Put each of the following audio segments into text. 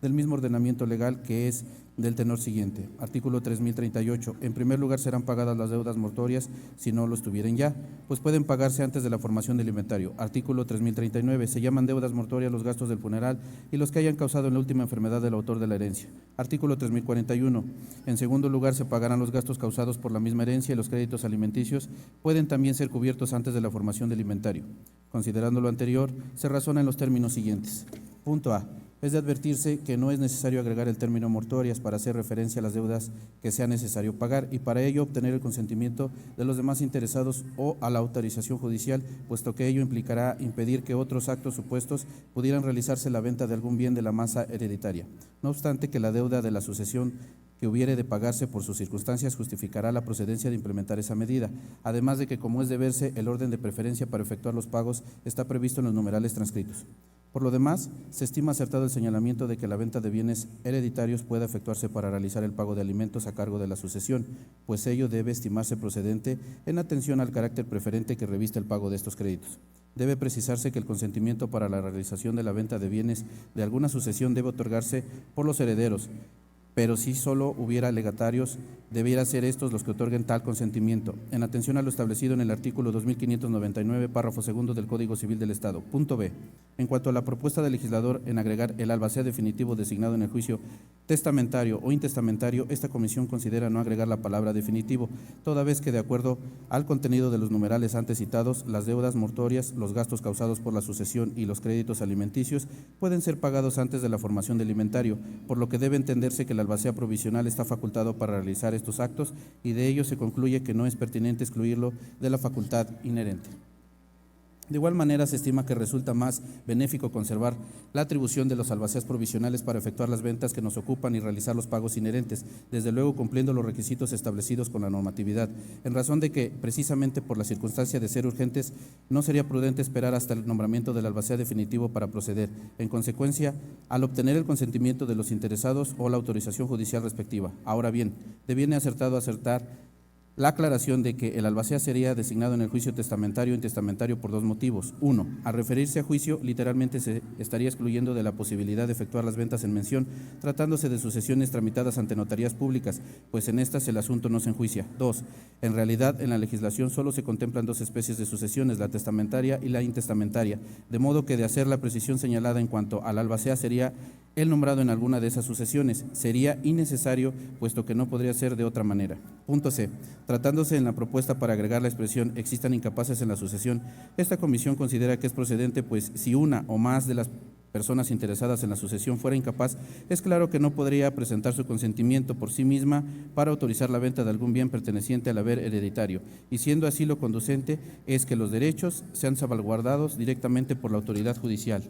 del mismo ordenamiento legal, que es del tenor siguiente. Artículo 3038. En primer lugar, serán pagadas las deudas mortuorias si no lo estuvieran ya, pues pueden pagarse antes de la formación del inventario. Artículo 3039. Se llaman deudas mortuorias los gastos del funeral y los que hayan causado en la última enfermedad del autor de la herencia. Artículo 3041. En segundo lugar, se pagarán los gastos causados por la misma herencia y los créditos alimenticios pueden también ser cubiertos antes de la formación del inventario. Considerando lo anterior, se razona en los términos siguientes. Punto A. Es de advertirse que no es necesario agregar el término mortuorias para hacer referencia a las deudas que sea necesario pagar y para ello obtener el consentimiento de los demás interesados o a la autorización judicial, puesto que ello implicará impedir que otros actos supuestos pudieran realizarse la venta de algún bien de la masa hereditaria. No obstante que la deuda de la sucesión que hubiere de pagarse por sus circunstancias justificará la procedencia de implementar esa medida, además de que, como es de verse, el orden de preferencia para efectuar los pagos está previsto en los numerales transcritos. Por lo demás, se estima acertado el señalamiento de que la venta de bienes hereditarios pueda efectuarse para realizar el pago de alimentos a cargo de la sucesión, pues ello debe estimarse procedente en atención al carácter preferente que reviste el pago de estos créditos. Debe precisarse que el consentimiento para la realización de la venta de bienes de alguna sucesión debe otorgarse por los herederos, pero si solo hubiera legatarios, debiera ser estos los que otorguen tal consentimiento, en atención a lo establecido en el artículo 2599, párrafo segundo del Código Civil del Estado. Punto B. En cuanto a la propuesta del legislador en agregar el albacea definitivo designado en el juicio testamentario o intestamentario, esta comisión considera no agregar la palabra definitivo, toda vez que, de acuerdo al contenido de los numerales antes citados, las deudas mortuorias, los gastos causados por la sucesión y los créditos alimenticios pueden ser pagados antes de la formación del inventario, por lo que debe entenderse que el albacea provisional está facultado para realizar estos actos y de ello se concluye que no es pertinente excluirlo de la facultad inherente. De igual manera, se estima que resulta más benéfico conservar la atribución de los albaceas provisionales para efectuar las ventas que nos ocupan y realizar los pagos inherentes, desde luego cumpliendo los requisitos establecidos con la normatividad, en razón de que, precisamente por la circunstancia de ser urgentes, no sería prudente esperar hasta el nombramiento del albacea definitivo para proceder. En consecuencia, al obtener el consentimiento de los interesados o la autorización judicial respectiva. Ahora bien, deviene acertado acertar la aclaración de que el albacea sería designado en el juicio testamentario o intestamentario por dos motivos. Uno, al referirse a juicio, literalmente se estaría excluyendo de la posibilidad de efectuar las ventas en mención, tratándose de sucesiones tramitadas ante notarías públicas, pues en estas el asunto no se enjuicia. Dos, en realidad en la legislación solo se contemplan dos especies de sucesiones, la testamentaria y la intestamentaria, de modo que de hacer la precisión señalada en cuanto al albacea sería el nombrado en alguna de esas sucesiones, sería innecesario, puesto que no podría ser de otra manera. Punto C. Tratándose en la propuesta para agregar la expresión existan incapaces en la sucesión, esta comisión considera que es procedente, pues si una o más de las personas interesadas en la sucesión fuera incapaz, es claro que no podría presentar su consentimiento por sí misma para autorizar la venta de algún bien perteneciente al haber hereditario, y siendo así lo conducente es que los derechos sean salvaguardados directamente por la autoridad judicial.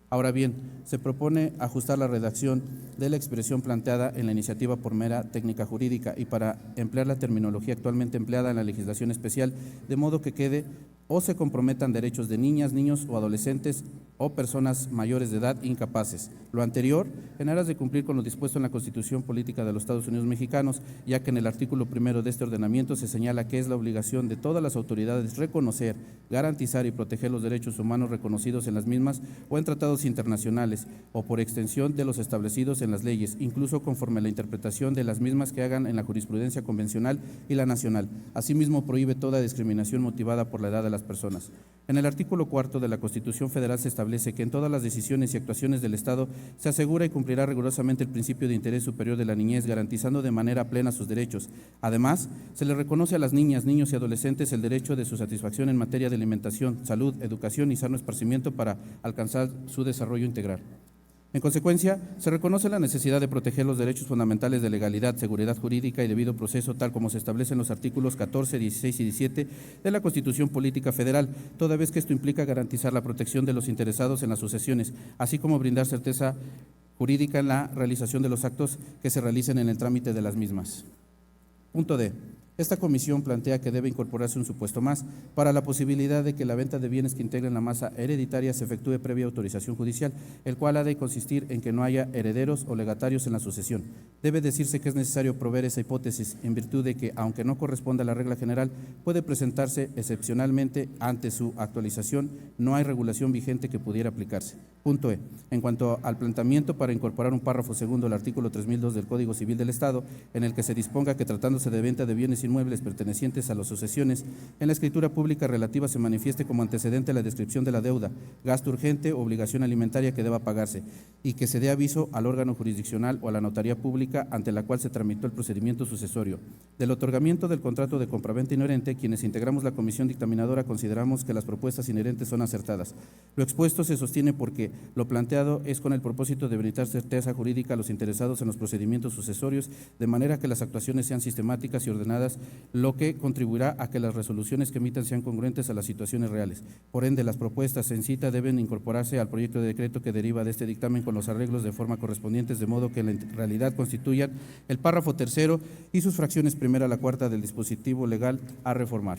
Ahora bien, se propone ajustar la redacción de la expresión planteada en la iniciativa por mera técnica jurídica y para emplear la terminología actualmente empleada en la legislación especial, de modo que quede o se comprometan derechos de niñas, niños o adolescentes o personas mayores de edad incapaces. Lo anterior, en aras de cumplir con lo dispuesto en la Constitución Política de los Estados Unidos Mexicanos, ya que en el artículo primero de este ordenamiento se señala que es la obligación de todas las autoridades reconocer, garantizar y proteger los derechos humanos reconocidos en las mismas o en tratados internacionales o por extensión de los establecidos en las leyes, incluso conforme a la interpretación de las mismas que hagan en la jurisprudencia convencional y la nacional. Asimismo, prohíbe toda discriminación motivada por la edad de las personas. En el artículo cuarto de la Constitución Federal se establece que en todas las decisiones y actuaciones del Estado se asegura y cumplirá rigurosamente el principio de interés superior de la niñez, garantizando de manera plena sus derechos. Además, se le reconoce a las niñas, niños y adolescentes el derecho de su satisfacción en materia de alimentación, salud, educación y sano esparcimiento para alcanzar su desarrollo integral. En consecuencia, se reconoce la necesidad de proteger los derechos fundamentales de legalidad, seguridad jurídica y debido proceso, tal como se establece en los artículos 14, 16 y 17 de la Constitución Política Federal, toda vez que esto implica garantizar la protección de los interesados en las sucesiones, así como brindar certeza jurídica en la realización de los actos que se realicen en el trámite de las mismas. Punto D. Esta comisión plantea que debe incorporarse un supuesto más para la posibilidad de que la venta de bienes que integren la masa hereditaria se efectúe previa autorización judicial, el cual ha de consistir en que no haya herederos o legatarios en la sucesión. Debe decirse que es necesario proveer esa hipótesis en virtud de que, aunque no corresponde a la regla general, puede presentarse excepcionalmente ante su actualización, no hay regulación vigente que pudiera aplicarse. Punto E. En cuanto al planteamiento para incorporar un párrafo segundo al artículo 3002 del Código Civil del Estado, en el que se disponga que tratándose de venta de bienes inmuebles pertenecientes a las sucesiones, en la escritura pública relativa se manifieste como antecedente la descripción de la deuda, gasto urgente o obligación alimentaria que deba pagarse, y que se dé aviso al órgano jurisdiccional o a la notaría pública ante la cual se tramitó el procedimiento sucesorio. Del otorgamiento del contrato de compraventa inherente, quienes integramos la comisión dictaminadora consideramos que las propuestas inherentes son acertadas. Lo expuesto se sostiene porque lo planteado es con el propósito de brindar certeza jurídica a los interesados en los procedimientos sucesorios, de manera que las actuaciones sean sistemáticas y ordenadas, lo que contribuirá a que las resoluciones que emitan sean congruentes a las situaciones reales. Por ende, las propuestas en cita deben incorporarse al proyecto de decreto que deriva de este dictamen con los arreglos de forma correspondientes, de modo que en realidad constituyan el párrafo tercero y sus fracciones primera a la cuarta del dispositivo legal a reformar.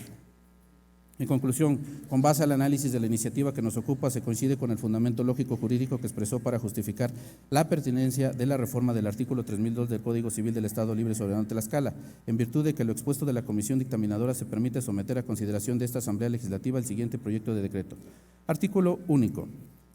En conclusión, con base al análisis de la iniciativa que nos ocupa, se coincide con el fundamento lógico jurídico que expresó para justificar la pertinencia de la reforma del artículo 3002 del Código Civil del Estado Libre y Soberano de Tlaxcala, en virtud de que lo expuesto de la Comisión Dictaminadora se permite someter a consideración de esta Asamblea Legislativa el siguiente proyecto de decreto. Artículo único.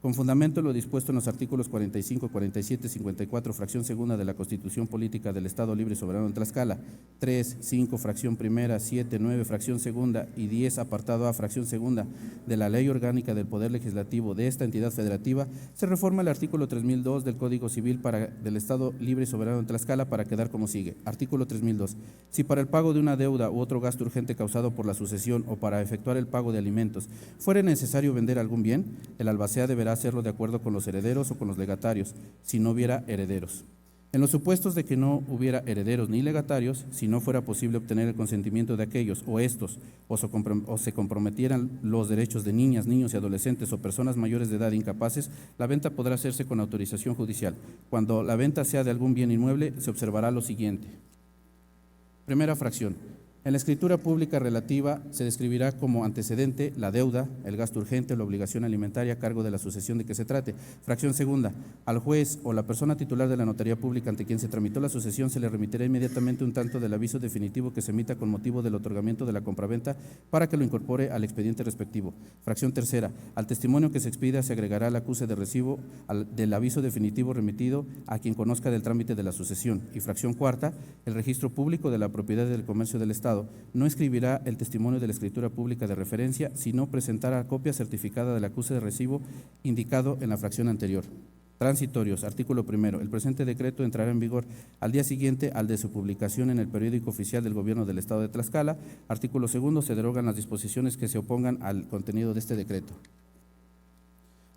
Con fundamento en lo dispuesto en los artículos 45, 47, 54, fracción segunda de la Constitución Política del Estado Libre y Soberano de Tlaxcala, 3, 5, fracción primera, 7, 9, fracción segunda y 10, apartado A, fracción segunda de la Ley Orgánica del Poder Legislativo de esta entidad federativa, se reforma el artículo 3002 del Código Civil del Estado Libre y Soberano de Tlaxcala para quedar como sigue. Artículo 3002. Si para el pago de una deuda u otro gasto urgente causado por la sucesión o para efectuar el pago de alimentos fuere necesario vender algún bien, el albacea deberá hacerlo de acuerdo con los herederos o con los legatarios, si no hubiera herederos. En los supuestos de que no hubiera herederos ni legatarios, si no fuera posible obtener el consentimiento de aquellos o estos, o se comprometieran los derechos de niñas, niños y adolescentes o personas mayores de edad incapaces, la venta podrá hacerse con autorización judicial. Cuando la venta sea de algún bien inmueble, se observará lo siguiente. Primera fracción. En la escritura pública relativa se describirá como antecedente la deuda, el gasto urgente o la obligación alimentaria a cargo de la sucesión de que se trate. Fracción segunda. Al juez o la persona titular de la notaría pública ante quien se tramitó la sucesión se le remitirá inmediatamente un tanto del aviso definitivo que se emita con motivo del otorgamiento de la compraventa para que lo incorpore al expediente respectivo. Fracción tercera. Al testimonio que se expida se agregará el acuse de recibo del aviso definitivo remitido a quien conozca del trámite de la sucesión. Y fracción cuarta. El registro público de la propiedad y del comercio del Estado no escribirá el testimonio de la escritura pública de referencia, sino presentará copia certificada del acuse de recibo indicado en la fracción anterior. Transitorios. Artículo primero. El presente decreto entrará en vigor al día siguiente al de su publicación en el periódico oficial del Gobierno del Estado de Tlaxcala. Artículo segundo. Se derogan las disposiciones que se opongan al contenido de este decreto.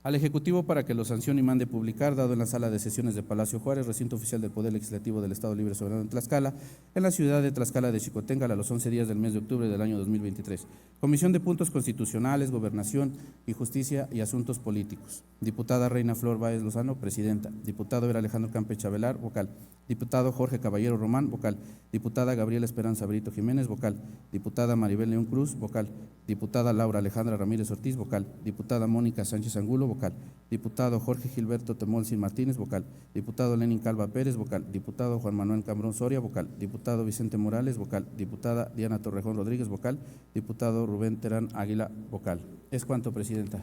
Al Ejecutivo para que lo sancione y mande publicar, dado en la Sala de Sesiones de Palacio Juárez, recinto oficial del Poder Legislativo del Estado Libre y Soberano de Tlaxcala, en la ciudad de Tlaxcala de Xicoténcala, a los 11 días del mes de octubre del año 2023. Comisión de Puntos Constitucionales, Gobernación y Justicia y Asuntos Políticos. Diputada Reina Flor Báez Lozano, presidenta. Diputado era Alejandro Campeche Avelar, vocal. Diputado Jorge Caballero Román, vocal. Diputada Gabriela Esperanza Brito Jiménez, vocal. Diputada Maribel León Cruz, vocal. Diputada Laura Alejandra Ramírez Ortiz, vocal. Diputada Mónica Sánchez Angulo, vocal. Diputado Jorge Gilberto Temolsin Martínez, vocal. Diputado Lenin Calva Pérez, vocal. Diputado Juan Manuel Cambrón Soria, vocal. Diputado Vicente Morales, vocal. Diputada Diana Torrejón Rodríguez, vocal. Diputado Rubén Terán Águila, vocal. Es cuanto, presidenta.